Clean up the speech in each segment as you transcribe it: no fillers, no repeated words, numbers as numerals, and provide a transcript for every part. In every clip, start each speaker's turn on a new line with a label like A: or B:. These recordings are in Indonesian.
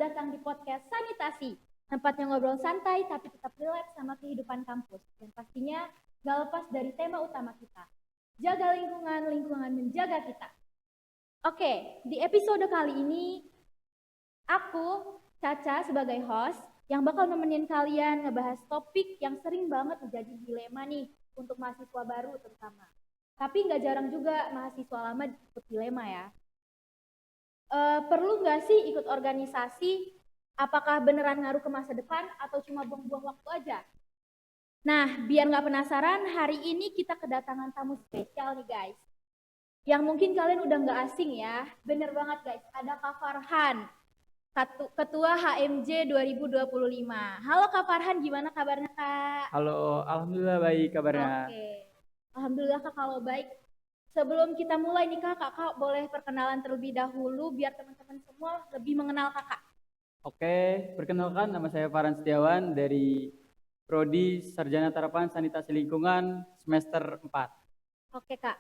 A: datang di podcast Sanitasi, tempatnya ngobrol santai tapi tetap relate sama kehidupan kampus. Dan pastinya gak lepas dari tema utama kita, jaga lingkungan, lingkungan menjaga kita. Oke, di episode kali ini, aku, Caca sebagai host, yang bakal nemenin kalian ngebahas topik yang sering banget menjadi dilema nih untuk mahasiswa baru terutama. Tapi nggak jarang juga mahasiswa lama ikut dilema ya. Perlu nggak sih ikut organisasi? Apakah beneran ngaruh ke masa depan atau cuma buang-buang waktu aja? Nah, biar nggak penasaran, hari ini kita kedatangan tamu spesial nih guys. Yang mungkin kalian udah nggak asing ya. Bener banget guys, ada Kak Farhan, Ketua HMJ 2025. Halo Kak Farhan, gimana kabarnya Kak?
B: Halo, alhamdulillah baik kabarnya.
A: Oke, Alhamdulillah Kak kalau baik. Sebelum kita mulai nih Kakak boleh perkenalan terlebih dahulu biar teman-teman semua lebih mengenal Kakak.
B: Oke, perkenalkan nama saya Farhan Setiawan dari Prodi Sarjana Terapan Sanitasi Lingkungan semester 4.
A: Oke Kak,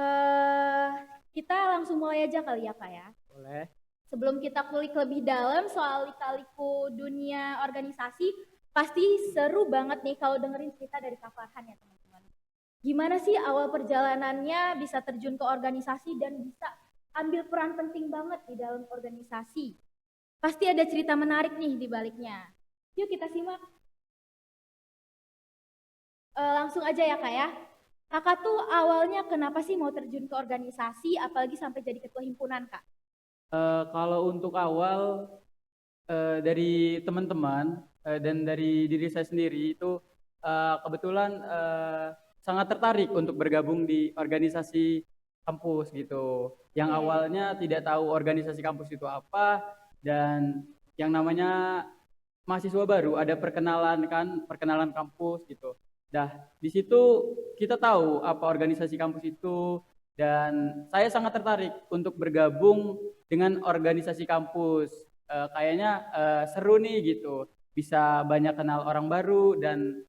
A: eh kita langsung mulai aja kali ya Kak ya.
B: Boleh.
A: Sebelum kita kulik lebih dalam soal lika-liku dunia organisasi, pasti seru banget nih kalau dengerin cerita dari Kak Farhan ya teman-teman. Gimana sih awal perjalanannya bisa terjun ke organisasi dan bisa ambil peran penting banget di dalam organisasi? Pasti ada cerita menarik nih di baliknya. Yuk kita simak. Langsung aja ya Kak ya. Kakak tuh awalnya kenapa sih mau terjun ke organisasi, apalagi sampai jadi ketua himpunan Kak?
B: Kalau untuk awal dari teman-teman dan dari diri saya sendiri itu kebetulan sangat tertarik untuk bergabung di organisasi kampus gitu. Yang awalnya tidak tahu organisasi kampus itu apa dan yang namanya mahasiswa baru ada perkenalan kampus gitu. Dah di situ kita tahu apa organisasi kampus itu dan saya sangat tertarik untuk bergabung dengan organisasi kampus. Kayaknya seru nih gitu, bisa banyak kenal orang baru dan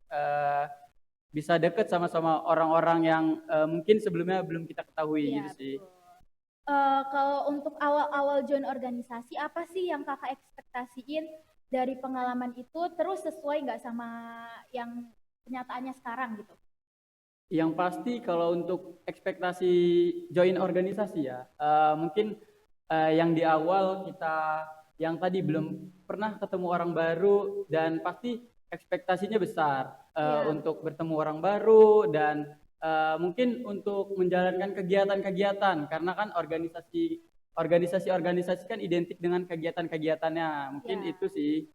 B: bisa deket sama-sama orang-orang yang mungkin sebelumnya belum kita ketahui gitu
A: Iya,
B: sih.
A: betul. Kalau untuk awal-awal join organisasi, apa sih yang kakak ekspektasiin dari pengalaman itu, terus sesuai nggak sama yang kenyataannya sekarang gitu?
B: Yang pasti kalau untuk ekspektasi join organisasi ya, mungkin yang di awal kita yang tadi belum pernah ketemu orang baru dan pasti ekspektasinya besar
A: Iya,
B: untuk
A: betul.
B: bertemu orang baru dan mungkin untuk menjalankan kegiatan-kegiatan karena kan organisasi kan identik dengan kegiatan-kegiatannya. Mungkin
A: Ya.
B: itu sih.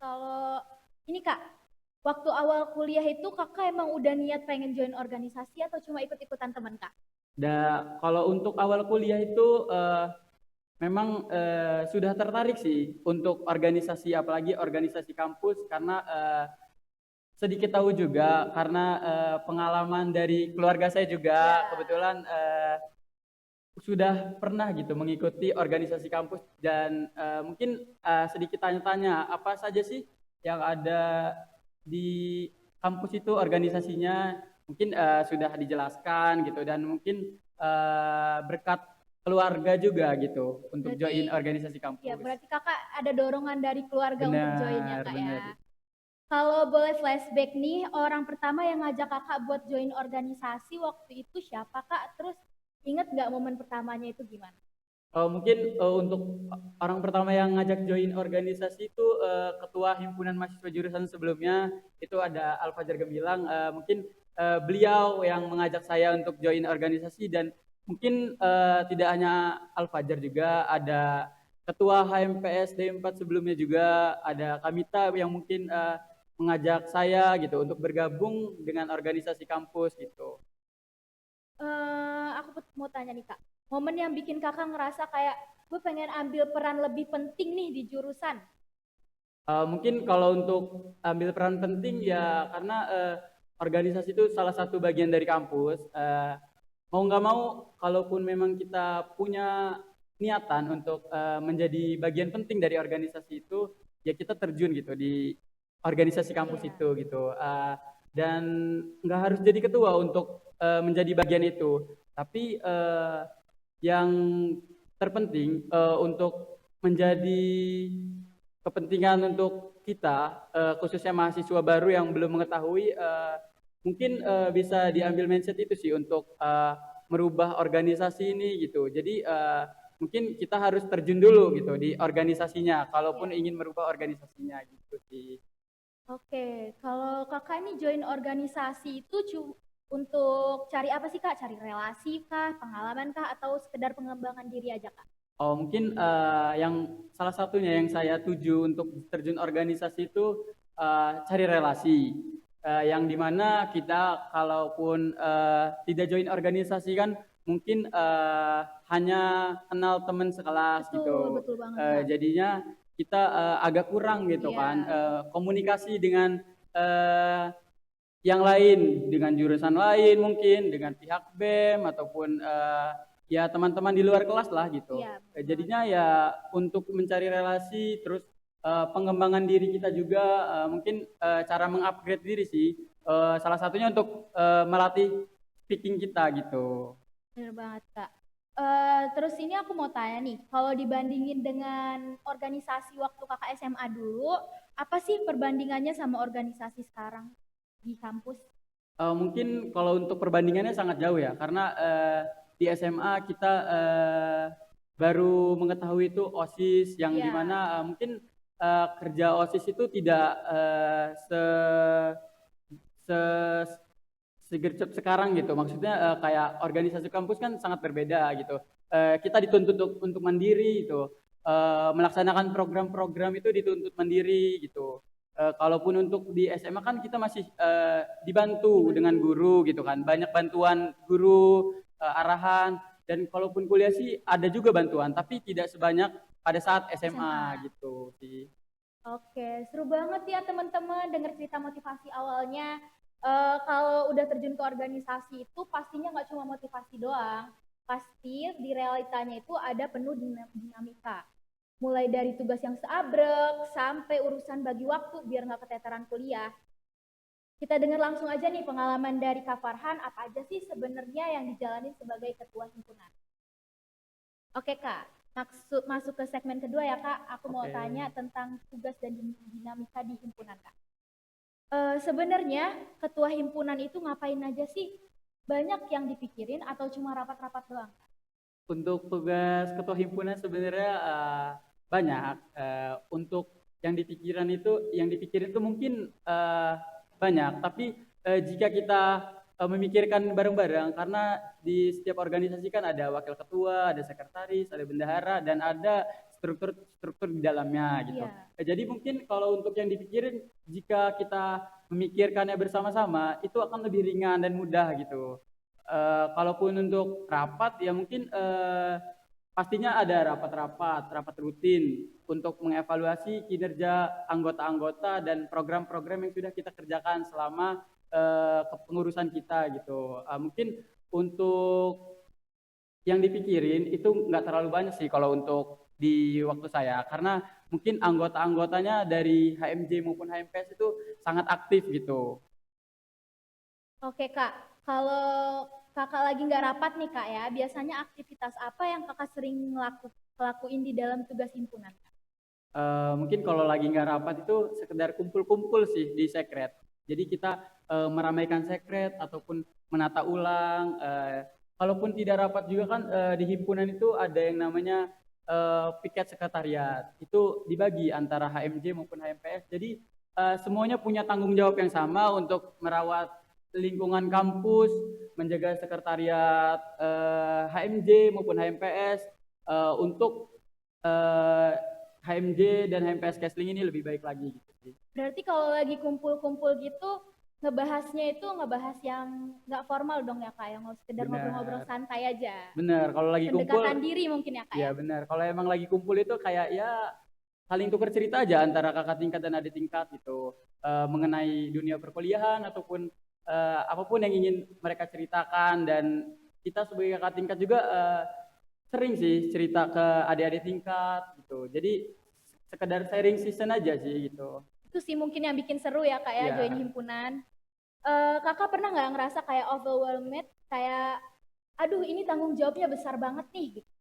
A: Kalau ini Kak, waktu awal kuliah itu kakak emang udah niat pengen join organisasi atau cuma ikut-ikutan teman Kak?
B: Dan kalau untuk awal kuliah itu memang sudah tertarik sih untuk organisasi, apalagi organisasi kampus, karena sedikit tahu juga karena pengalaman dari keluarga saya juga
A: Ya.
B: kebetulan sudah pernah gitu mengikuti organisasi kampus dan mungkin sedikit tanya-tanya apa saja sih yang ada di kampus itu organisasinya, mungkin sudah dijelaskan gitu dan mungkin berkat keluarga juga gitu untuk join
A: Berarti
B: organisasi
A: ya
B: kampus.
A: berarti kakak ada dorongan dari keluarga untuk join ya
B: Benar,
A: Kak
B: benar.
A: ya. Kalau boleh flashback nih, orang pertama yang ngajak kakak buat join organisasi waktu itu siapa Kak? Terus inget nggak momen pertamanya itu gimana?
B: Mungkin untuk orang pertama yang ngajak join organisasi itu ketua himpunan mahasiswa jurusan sebelumnya itu ada Al-Fajar Gemilang. Mungkin beliau yang mengajak saya untuk join organisasi dan mungkin tidak hanya Al-Fajar, juga ada ketua HMPS D4 sebelumnya, juga ada Kamita yang mungkin mengajak saya gitu untuk bergabung dengan organisasi kampus gitu.
A: Aku mau tanya nih Kak, momen yang bikin kakak ngerasa kayak gue pengen ambil peran lebih penting nih di jurusan.
B: Mungkin kalau untuk ambil peran penting ya karena organisasi itu salah satu bagian dari kampus. Mau nggak mau, kalaupun memang kita punya niatan untuk menjadi bagian penting dari organisasi itu, ya kita terjun gitu di organisasi kampus
A: Iya.
B: itu gitu. Dan nggak harus jadi ketua untuk menjadi bagian itu. Tapi yang terpenting untuk menjadi kepentingan untuk kita, khususnya mahasiswa baru yang belum mengetahui, mungkin bisa diambil mindset itu sih untuk merubah organisasi ini gitu. Jadi mungkin kita harus terjun dulu gitu di organisasinya, kalaupun
A: Ya.
B: ingin merubah organisasinya gitu sih.
A: Oke, kalau kakak ini join organisasi itu untuk cari apa sih kak? Cari relasi kah, pengalaman kah, atau sekedar pengembangan diri aja kak?
B: Oh, mungkin yang salah satunya yang saya tuju untuk terjun organisasi itu cari relasi. Yang dimana kita kalaupun tidak join organisasi kan mungkin hanya kenal teman sekelas
A: Betul,
B: gitu.
A: betul banget kak.
B: Jadinya kita agak kurang gitu kan
A: Iya,
B: komunikasi dengan eh, yang lain, dengan jurusan lain mungkin, dengan pihak BEM ataupun ya teman-teman di luar kelas lah gitu.
A: iya betul banget.
B: Jadinya ya untuk mencari relasi, terus pengembangan diri kita juga mungkin cara mengupgrade diri sih. Salah satunya untuk melatih speaking kita gitu.
A: Bener banget kak. Terus ini aku mau tanya nih, kalau dibandingin dengan organisasi waktu kakak SMA dulu, apa sih perbandingannya sama organisasi sekarang di kampus?
B: Mungkin kalau untuk perbandingannya sangat jauh ya, karena di SMA kita baru mengetahui itu OSIS yang
A: Iya,
B: dimana mungkin kerja OSIS itu tidak se segercep sekarang gitu. Maksudnya kayak organisasi kampus kan sangat berbeda gitu. Kita dituntut untuk mandiri gitu. Melaksanakan program-program itu dituntut mandiri gitu. Kalaupun untuk di SMA kan kita masih dibantu dengan
A: dibantu.
B: guru gitu kan. Banyak bantuan guru, arahan, dan kalaupun kuliah sih ada juga bantuan, tapi tidak sebanyak pada saat SMA
A: SMA.
B: gitu sih.
A: Oke, seru banget ya teman-teman dengar cerita motivasi awalnya. Kalau udah terjun ke organisasi itu pastinya nggak cuma motivasi doang. Pasti di realitanya itu ada penuh dinamika. Mulai dari tugas yang seabrek sampai urusan bagi waktu biar nggak keteteran kuliah. Kita dengar langsung aja nih pengalaman dari Kak Farhan apa aja sih sebenarnya yang dijalani sebagai ketua himpunan. Oke Kak, masuk ke segmen kedua ya Kak. Aku mau
B: Oke.
A: tanya tentang tugas dan dinamika di himpunan Kak. Sebenarnya ketua himpunan itu ngapain aja sih? Banyak yang dipikirin atau cuma rapat-rapat doang?
B: Untuk tugas ketua himpunan sebenarnya banyak. Untuk yang dipikirin itu mungkin banyak. Tapi jika kita memikirkan bareng-bareng, karena di setiap organisasi kan ada wakil ketua, ada sekretaris, ada bendahara, dan ada struktur-struktur di dalamnya gitu.
A: Iya.
B: Jadi mungkin kalau untuk yang dipikirin, jika kita memikirkannya bersama-sama, itu akan lebih ringan dan mudah gitu. Kalaupun untuk rapat ya mungkin pastinya ada rapat rutin untuk mengevaluasi kinerja anggota-anggota dan program-program yang sudah kita kerjakan selama kepengurusan kita gitu. Mungkin untuk yang dipikirin itu nggak terlalu banyak sih kalau untuk di waktu saya, karena mungkin anggota-anggotanya dari HMJ maupun HMPS itu sangat aktif gitu.
A: Oke Kak, kalau Kakak lagi nggak rapat nih Kak ya, biasanya aktivitas apa yang Kakak sering lakuin di dalam tugas himpunan?
B: Mungkin kalau lagi nggak rapat itu sekedar kumpul-kumpul sih di sekret. Jadi kita meramaikan sekret ataupun menata ulang. Kalaupun tidak rapat juga kan di himpunan itu ada yang namanya piket sekretariat. Itu dibagi antara HMJ maupun HMPS. Jadi semuanya punya tanggung jawab yang sama untuk merawat lingkungan kampus, menjaga sekretariat HMJ maupun HMPS untuk eh, HMJ dan HMPS Kesling ini lebih baik lagi gitu sih.
A: Berarti kalau lagi kumpul-kumpul gitu, ngebahasnya itu ngebahas yang nggak formal dong ya Kak, yang sekedar ngobrol-ngobrol
B: Benar,
A: santai aja.
B: benar. Kalau lagi kumpul,
A: Pendekatan diri mungkin ya Kak
B: ya
A: ya?
B: benar. Kalau emang lagi kumpul itu kayak ya saling tukar cerita aja antara kakak tingkat dan adik tingkat gitu. Mengenai dunia perkuliahan ataupun apapun yang ingin mereka ceritakan, dan kita sebagai kakak tingkat juga sering sih cerita ke adik-adik tingkat gitu. Jadi sekedar sharing season aja sih gitu.
A: Itu sih mungkin yang bikin seru ya Kak ya, join
B: Ya.
A: himpunan. Kakak pernah nggak ngerasa kayak overwhelmed, kayak aduh ini tanggung jawabnya besar banget nih gitu.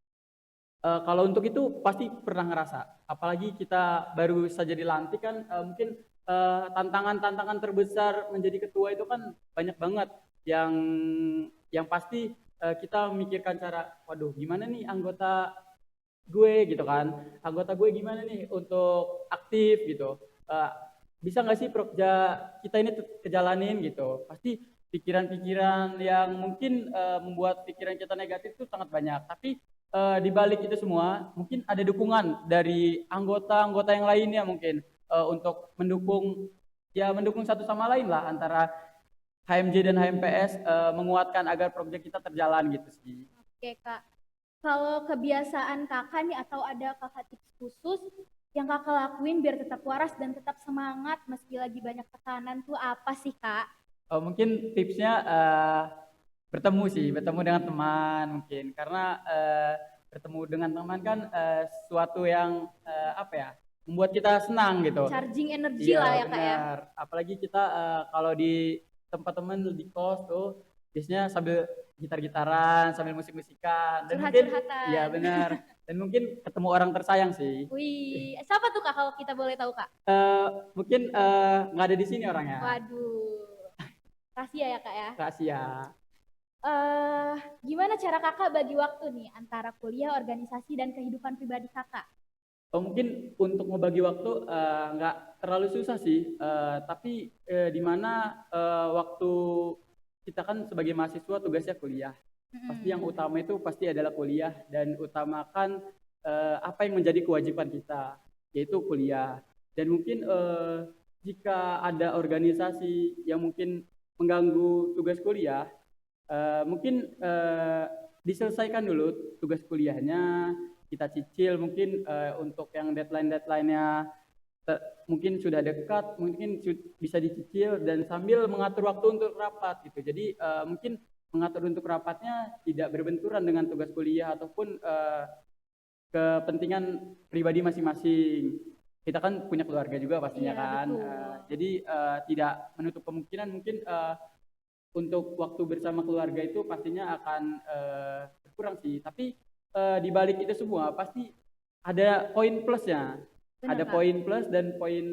B: Kalau untuk itu pasti pernah ngerasa, apalagi kita baru saja dilantik kan, mungkin tantangan-tantangan terbesar menjadi ketua itu kan banyak banget yang pasti kita memikirkan cara, waduh gimana nih anggota gue gitu kan, anggota gue gimana nih untuk aktif gitu. Eh, Bisa nggak sih Prokja kita ini kejalanin gitu. Pasti pikiran-pikiran yang mungkin membuat pikiran kita negatif itu sangat banyak. Tapi di balik itu semua mungkin ada dukungan dari anggota-anggota yang lainnya mungkin untuk mendukung satu sama lain lah antara HMJ dan HMPS menguatkan agar proyek kita terjalan gitu sih.
A: Oke Kak, kalau kebiasaan kakak nih atau ada kakak tips khusus yang kakak lakuin biar tetap waras dan tetap semangat meski lagi banyak tekanan tuh apa sih Kak?
B: Mungkin tipsnya bertemu dengan teman mungkin karena bertemu dengan teman kan sesuatu yang apa ya membuat kita senang gitu.
A: Charging energi
B: Iya
A: lah ya Kak ya.
B: benar. Apalagi kita kalau di tempat teman di kos tuh biasanya sambil gitar-gitaran, sambil musik-musikan dan mungkin iya
A: Curhat-curhatan.
B: benar. Dan mungkin ketemu orang tersayang sih.
A: Wih, siapa tuh Kak kalau kita boleh tahu Kak?
B: Mungkin nggak ada di sini orangnya.
A: Waduh, kasih ya Kak ya.
B: Rahasia.
A: eh Gimana cara kakak bagi waktu nih antara kuliah, organisasi, dan kehidupan pribadi kakak?
B: Mungkin untuk membagi waktu nggak terlalu susah sih, tapi di mana waktu kita kan sebagai mahasiswa tugasnya kuliah. Pasti yang utama itu pasti adalah kuliah dan utamakan apa yang menjadi kewajiban kita, yaitu kuliah. Dan mungkin jika ada organisasi yang mungkin mengganggu tugas kuliah, mungkin diselesaikan dulu tugas kuliahnya, kita cicil mungkin untuk yang deadline-nya mungkin sudah dekat, mungkin bisa dicicil dan sambil mengatur waktu untuk rapat gitu. Jadi mungkin mengatur untuk rapatnya tidak berbenturan dengan tugas kuliah ataupun kepentingan pribadi masing-masing. Kita kan punya keluarga juga pastinya
A: Iya,
B: kan.
A: betul.
B: Jadi tidak menutup kemungkinan mungkin untuk waktu bersama keluarga itu pastinya akan berkurang sih. Tapi di balik itu semua pasti ada poin plusnya.
A: Benar,
B: Ada
A: Kak.
B: poin plus dan poin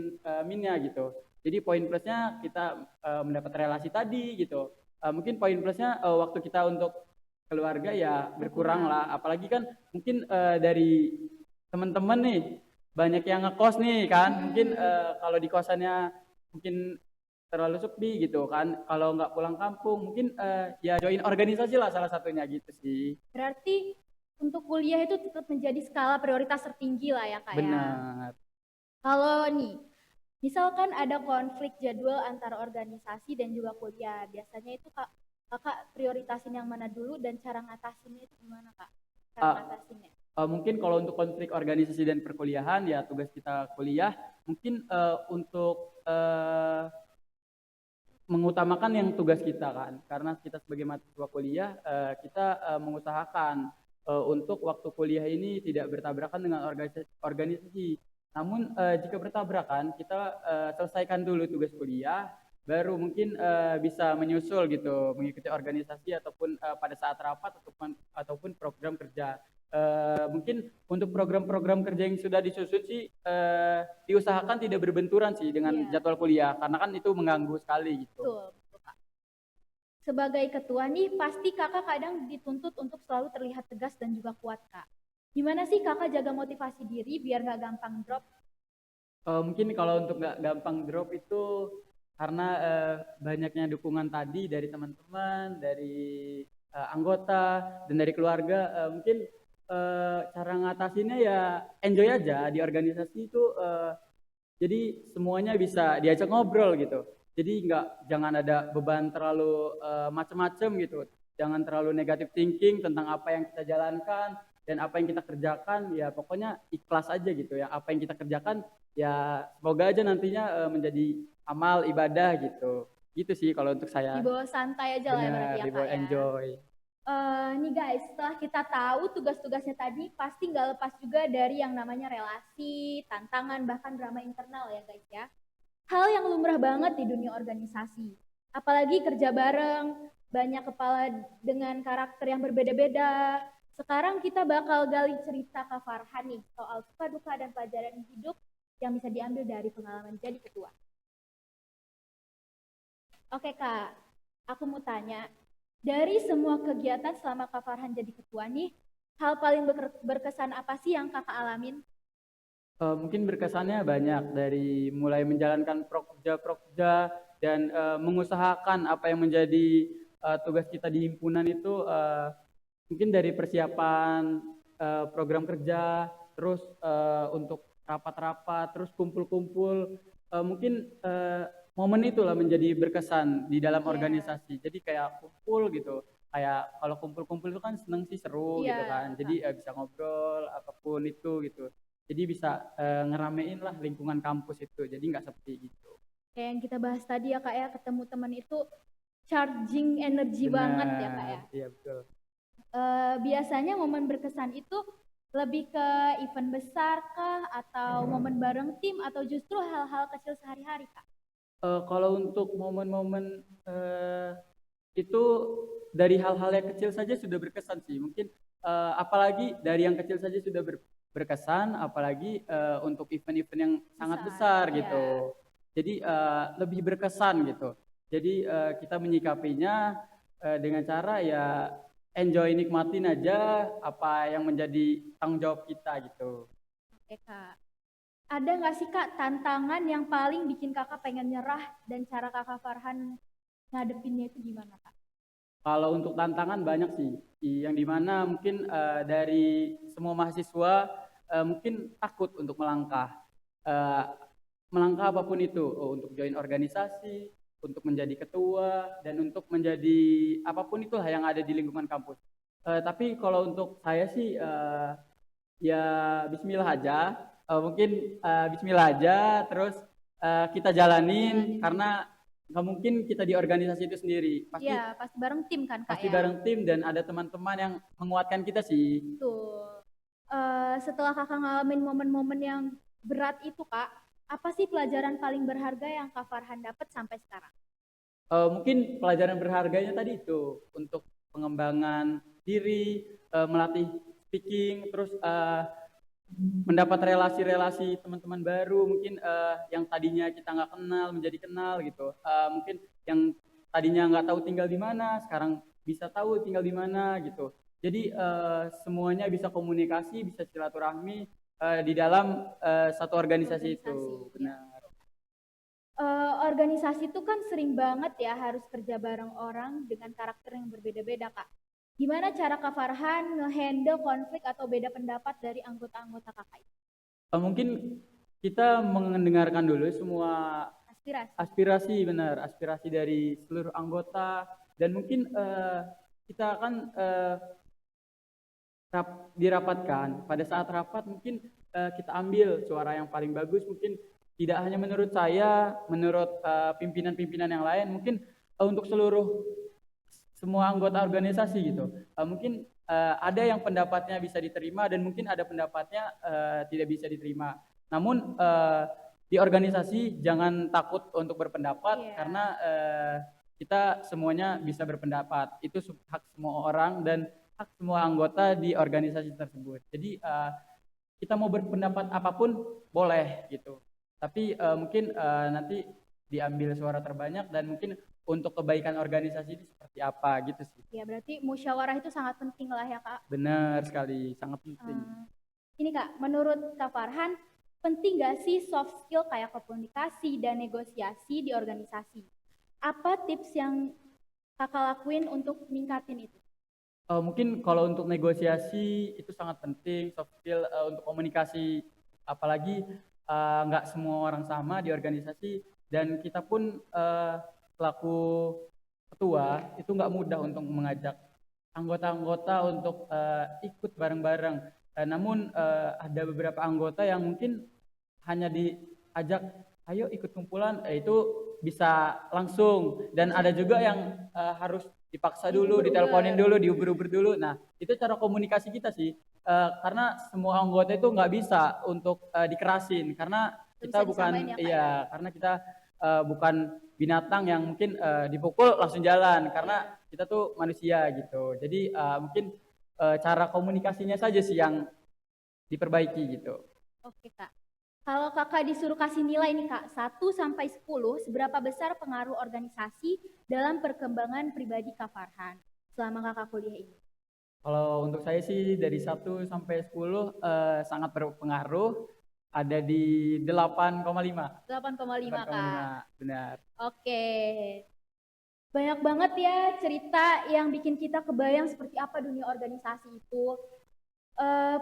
B: minusnya gitu. Jadi poin plusnya kita mendapat relasi tadi gitu. Mungkin poin plusnya waktu kita untuk keluarga ya berkurang lah. Apalagi kan mungkin dari teman-teman nih banyak yang ngekos nih kan. Mungkin kalau di kosannya mungkin terlalu sepi gitu kan. Kalau nggak pulang kampung mungkin ya join organisasi lah salah satunya gitu sih.
A: Berarti untuk kuliah itu tetap menjadi skala prioritas tertinggi lah ya Kak ya.
B: Benar.
A: Kalau nih, misalkan ada konflik jadwal antara organisasi dan juga kuliah, biasanya itu kakak prioritasin yang mana dulu dan cara ngatasinnya itu gimana Kak? Cara
B: Uh,
A: ngatasinnya?
B: Mungkin kalau untuk konflik organisasi dan perkuliahan ya tugas kita kuliah mungkin untuk mengutamakan yang tugas kita kan karena kita sebagai mahasiswa kuliah kita mengusahakan untuk waktu kuliah ini tidak bertabrakan dengan organisasi. Namun jika bertabrakan kita selesaikan dulu tugas kuliah baru mungkin bisa menyusul gitu mengikuti organisasi ataupun pada saat rapat ataupun program kerja. Mungkin untuk program-program kerja yang sudah disusun sih diusahakan tidak berbenturan sih dengan
A: Iya,
B: jadwal kuliah karena kan itu mengganggu sekali gitu.
A: betul, betul Kak. Sebagai ketua nih, pasti kakak kadang dituntut untuk selalu terlihat tegas dan juga kuat Kak. Gimana sih kakak jaga motivasi diri biar gak gampang drop?
B: Mungkin kalau untuk nggak gampang drop itu karena banyaknya dukungan tadi dari teman-teman, dari anggota dan dari keluarga, mungkin cara ngatasinnya ya enjoy aja di organisasi itu. Jadi semuanya bisa diajak ngobrol gitu. Jadi jangan ada beban terlalu macam-macam gitu. Jangan terlalu negatif thinking tentang apa yang kita jalankan dan apa yang kita kerjakan. Ya pokoknya ikhlas aja gitu ya. Apa yang kita kerjakan ya semoga aja nantinya menjadi amal ibadah gitu. Gitu sih kalau untuk saya.
A: Dibawa santai aja lah ya berarti
B: Benar,
A: ya Kak
B: dibawa
A: ya.
B: enjoy.
A: Nih guys, setelah kita tahu tugas-tugasnya tadi, pasti nggak lepas juga dari yang namanya relasi, tantangan, bahkan drama internal ya guys ya. Hal yang lumrah banget di dunia organisasi. Apalagi kerja bareng, banyak kepala dengan karakter yang berbeda-beda, Sekarang kita bakal gali cerita Kak Farhan nih soal suka duka dan pelajaran hidup yang bisa diambil dari pengalaman jadi ketua. Oke Kak, aku mau tanya, dari semua kegiatan selama Kak Farhan jadi ketua nih, hal paling berkesan apa sih yang Kakak alamin?
B: Mungkin berkesannya banyak dari mulai menjalankan prokja dan mengusahakan apa yang menjadi tugas kita di himpunan itu mungkin dari persiapan program kerja, terus untuk rapat-rapat, terus kumpul-kumpul, mungkin momen itulah menjadi berkesan di dalam
A: Iya,
B: organisasi. Jadi kayak kumpul gitu, kayak kalau kumpul-kumpul itu kan seneng sih, seru gitu
A: iya
B: kan.
A: Kak.
B: Jadi bisa ngobrol apapun itu gitu. Jadi bisa ngeramein lah lingkungan kampus itu. Jadi nggak sepi gitu.
A: Kayak yang kita bahas tadi ya Kak ya, ketemu teman itu charging energi banget ya Kak
B: Benar,
A: ya.
B: iya betul.
A: Biasanya momen berkesan itu lebih ke event besar kah atau momen bareng tim atau justru hal-hal kecil sehari-hari Kak?
B: Kalau untuk momen-momen itu dari hal-hal yang kecil saja sudah berkesan sih. Mungkin apalagi dari yang kecil saja sudah berkesan, apalagi untuk event-event yang sangat
A: Besar,
B: besar
A: ya.
B: gitu. Jadi lebih berkesan gitu. Jadi kita menyikapinya dengan cara ya enjoy, nikmatin aja apa yang menjadi tanggung jawab kita gitu.
A: Oke Kak. Ada nggak sih Kak tantangan yang paling bikin Kakak pengen nyerah dan cara Kakak Farhan ngadepinnya itu gimana Kak?
B: Kalau untuk tantangan banyak sih, yang dimana mungkin dari semua mahasiswa mungkin takut untuk melangkah, Eh, melangkah apapun itu, untuk join organisasi, untuk menjadi ketua, dan untuk menjadi apapun itulah yang ada di lingkungan kampus. Tapi kalau untuk saya sih ya Bismillah aja, mungkin Bismillah aja, terus kita jalanin
A: Jalanin aja.
B: karena nggak mungkin kita di organisasi itu sendiri,
A: Iya,
B: pasti
A: pasti bareng tim kan Kak
B: pasti
A: ya?
B: bareng tim dan ada teman-teman yang menguatkan kita sih.
A: Tuh. Setelah Kakak ngalamin momen-momen yang berat itu Kak, apa sih pelajaran paling berharga yang Kak Farhan dapat sampai sekarang?
B: Mungkin pelajaran berharganya tadi itu untuk pengembangan diri, melatih speaking, terus mendapat relasi-relasi teman-teman baru, mungkin yang tadinya kita nggak kenal menjadi kenal gitu. Mungkin yang tadinya nggak tahu tinggal di mana, sekarang bisa tahu tinggal di mana gitu. Jadi semuanya bisa komunikasi, bisa silaturahmi di dalam satu organisasi itu.
A: Organisasi, ya.
B: Benar.
A: Organisasi itu kan sering banget ya harus kerja bareng orang dengan karakter yang berbeda-beda, Kak. Gimana cara Kak Farhan ngehandle konflik atau beda pendapat dari anggota-anggota kakak itu?
B: Mungkin kita mendengarkan dulu semua
A: Aspirasi.
B: aspirasi, benar, aspirasi dari seluruh anggota, dan mungkin kita akan dirapatkan. Pada saat rapat mungkin kita ambil suara yang paling bagus, mungkin tidak hanya menurut saya, menurut pimpinan-pimpinan yang lain, mungkin untuk seluruh semua anggota organisasi gitu. Mungkin ada yang pendapatnya bisa diterima dan mungkin ada pendapatnya tidak bisa diterima. Namun di organisasi jangan takut untuk berpendapat,
A: Iya.
B: karena kita semuanya bisa berpendapat. Itu hak semua orang dan hak semua anggota di organisasi tersebut. Jadi kita mau berpendapat apapun boleh gitu. Tapi mungkin nanti diambil suara terbanyak dan mungkin untuk kebaikan organisasi ini seperti apa gitu sih.
A: Ya, berarti musyawarah itu sangat penting lah ya, Kak.
B: Benar sekali, sangat penting.
A: Eh, ini Kak, menurut Kak Farhan, penting gak sih soft skill kayak komunikasi dan negosiasi di organisasi? Apa tips yang Kakak lakuin untuk ningkatin itu?
B: Mungkin kalau untuk negosiasi itu sangat penting, soft skill untuk komunikasi, apalagi nggak semua orang sama di organisasi, dan kita pun selaku ketua itu nggak mudah untuk mengajak anggota-anggota untuk ikut bareng-bareng. Namun ada beberapa anggota yang mungkin hanya diajak, ayo ikut kumpulan, itu bisa langsung, dan ada juga yang harus dipaksa dulu, diteleponin dulu, diuber-uber dulu. Nah, itu cara komunikasi kita sih. Karena semua anggota itu nggak bisa untuk dikerasin, karena
A: Bisa
B: kita
A: disamain
B: bukan,
A: ya Kak ya?
B: iya, karena kita bukan binatang yang mungkin dipukul langsung jalan, karena kita tuh manusia gitu. Jadi mungkin cara komunikasinya saja sih yang diperbaiki gitu.
A: Oke Kak. Kalau Kakak disuruh kasih nilai nih Kak, 1 sampai 10, seberapa besar pengaruh organisasi dalam perkembangan pribadi Kak Farhan selama Kakak kuliah ini?
B: Kalau untuk saya sih dari 1 sampai 10 sangat berpengaruh, ada di 8,5.
A: 8,5 Kak.
B: 8,5 benar.
A: Oke. Banyak banget ya cerita yang bikin kita kebayang seperti apa dunia organisasi itu.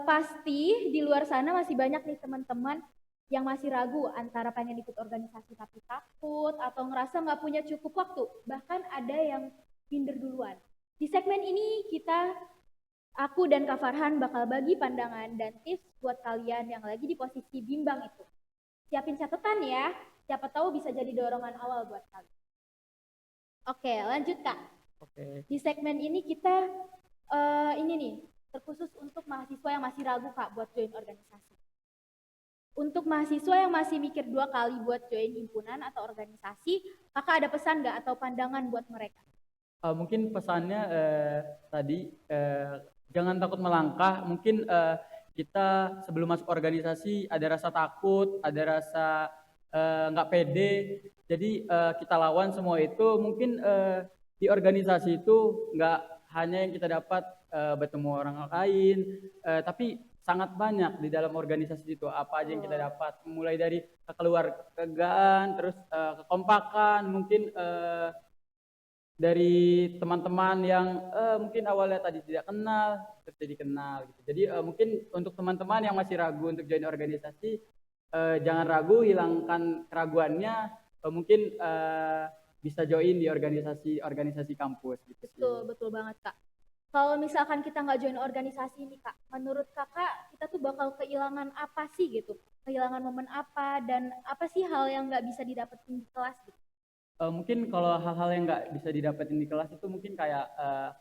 A: Pasti di luar sana masih banyak nih teman-teman yang masih ragu antara pengen ikut organisasi tapi takut atau ngerasa nggak punya cukup waktu. Bahkan ada yang minder duluan. Di segmen ini aku dan Kak Farhan bakal bagi pandangan dan tips buat kalian yang lagi di posisi bimbang itu. Siapin catatan ya, siapa tahu bisa jadi dorongan awal buat kalian. Oke, lanjut Kak.
B: Oke.
A: Di segmen ini kita ini nih, terkhusus untuk mahasiswa yang masih ragu Kak buat join organisasi. Untuk mahasiswa yang masih mikir 2 kali buat join himpunan atau organisasi, Kakak ada pesan nggak atau pandangan buat mereka?
B: Mungkin pesannya tadi jangan takut melangkah. Mungkin kita sebelum masuk organisasi ada rasa takut, ada rasa nggak pede. Jadi kita lawan semua itu. Mungkin di organisasi itu nggak hanya yang kita dapat bertemu orang lain, tapi sangat banyak di dalam organisasi itu. Apa aja yang kita dapat, mulai dari kekeluargaan, terus kekompakan, mungkin dari teman-teman yang mungkin awalnya tadi tidak kenal terus jadi kenal gitu. Jadi mungkin untuk teman-teman yang masih ragu untuk join organisasi, jangan ragu, hilangkan keraguannya, mungkin bisa join di organisasi kampus gitu sih.
A: Betul, betul banget Kak. Kalau misalkan kita nggak join organisasi ini Kak, menurut Kakak kita tuh bakal kehilangan apa sih gitu? Kehilangan momen apa dan apa sih hal yang nggak bisa didapetin di kelas gitu?
B: Mungkin kalau hal-hal yang nggak bisa didapetin di kelas itu mungkin kayak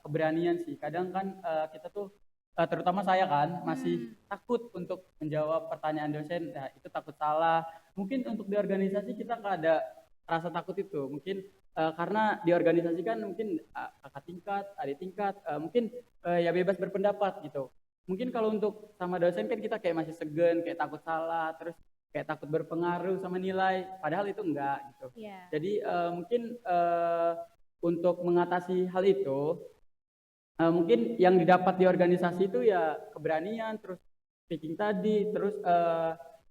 B: keberanian sih. Kadang kan kita tuh terutama saya kan masih takut untuk menjawab pertanyaan dosen. Nah, itu takut salah. Mungkin untuk di organisasi kita nggak ada rasa takut itu. Mungkin karena di organisasi kan mungkin kakak tingkat, adik tingkat, mungkin ya bebas berpendapat gitu. Mungkin kalau untuk sama dosen kan kita kayak masih segan, kayak takut salah, terus kayak takut berpengaruh sama nilai, padahal itu enggak gitu.
A: Yeah.
B: Jadi mungkin untuk mengatasi hal itu, mungkin yang didapat di organisasi itu ya keberanian, terus speaking tadi, terus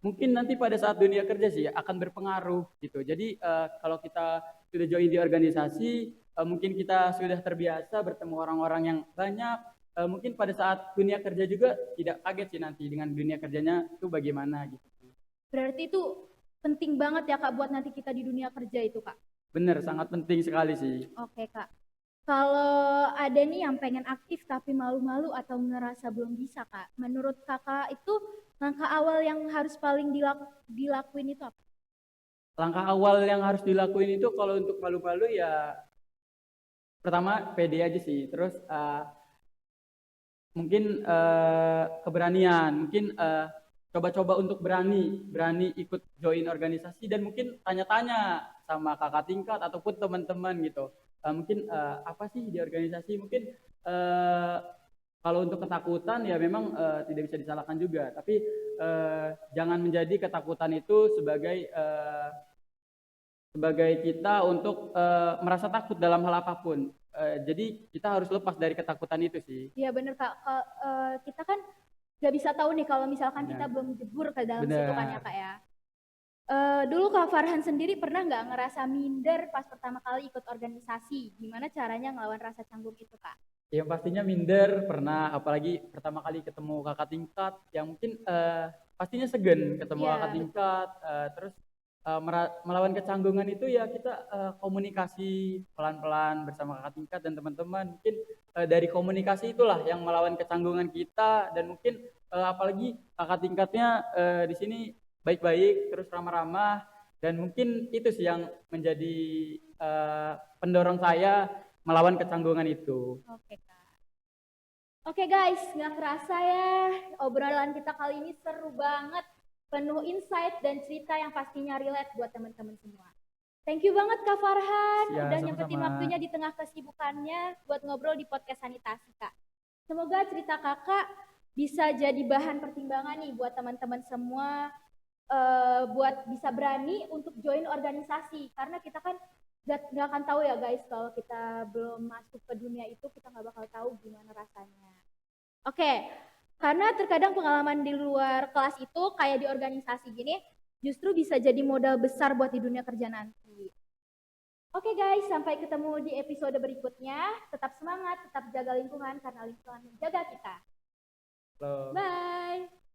B: mungkin nanti pada saat dunia kerja sih akan berpengaruh gitu. Jadi kalau kita sudah join di organisasi, mungkin kita sudah terbiasa bertemu orang-orang yang banyak. Mungkin pada saat dunia kerja juga tidak kaget sih nanti dengan dunia kerjanya itu bagaimana gitu.
A: Berarti itu penting banget ya Kak buat nanti kita di dunia kerja itu Kak?
B: Bener, sangat penting sekali sih.
A: Oke Kak. Kalau ada nih yang pengen aktif tapi malu-malu atau ngerasa belum bisa Kak, menurut Kakak itu langkah awal yang harus paling dilakuin itu apa?
B: Langkah awal yang harus dilakuin itu kalau untuk malu-malu ya pertama pede aja sih. Terus mungkin keberanian, mungkin coba-coba untuk berani ikut join organisasi dan mungkin tanya-tanya sama kakak tingkat ataupun teman-teman gitu. Mungkin apa sih di organisasi, mungkin kalau untuk ketakutan ya memang tidak bisa disalahkan juga, tapi jangan menjadi ketakutan itu sebagai kita untuk merasa takut dalam hal apapun. Jadi kita harus lepas dari ketakutan itu sih.
A: Iya bener Kak, kita kan gak bisa tahu nih kalau misalkan
B: Benar.
A: kita belum jebur ke dalam
B: Benar.
A: situ kan ya Kak ya. Dulu Kak Farhan sendiri pernah nggak ngerasa minder pas pertama kali ikut organisasi? Gimana caranya ngelawan rasa canggung itu Kak?
B: Yang pastinya minder pernah, apalagi pertama kali ketemu kakak tingkat yang mungkin pastinya segan ketemu kakak tingkat, terus melawan kecanggungan itu ya kita komunikasi pelan-pelan bersama kakak tingkat dan teman-teman. Mungkin dari komunikasi itulah yang melawan kecanggungan kita, dan mungkin apalagi kakak tingkatnya di sini baik-baik, terus ramah-ramah, dan mungkin itu sih yang menjadi pendorong saya melawan kecanggungan itu.
A: Oke Kak. Oke guys, nggak kerasa ya obrolan kita kali ini seru banget, penuh insight dan cerita yang pastinya relate buat teman-teman semua. Thank you banget Kak Farhan,
B: Ya,
A: udah
B: sama-sama.
A: nyempetin waktunya di tengah kesibukannya buat ngobrol di podcast sanitasi Kak. Semoga cerita kakak bisa jadi bahan pertimbangan nih buat teman-teman semua, buat bisa berani untuk join organisasi. Karena kita kan nggak akan tahu ya guys, kalau kita belum masuk ke dunia itu kita nggak bakal tahu gimana rasanya. Oke, karena terkadang pengalaman di luar kelas itu kayak di organisasi gini, justru bisa jadi modal besar buat di dunia kerja nanti. Oke guys, sampai ketemu di episode berikutnya. Tetap semangat, tetap jaga lingkungan karena lingkungan menjaga kita.
B: Halo.
A: Bye.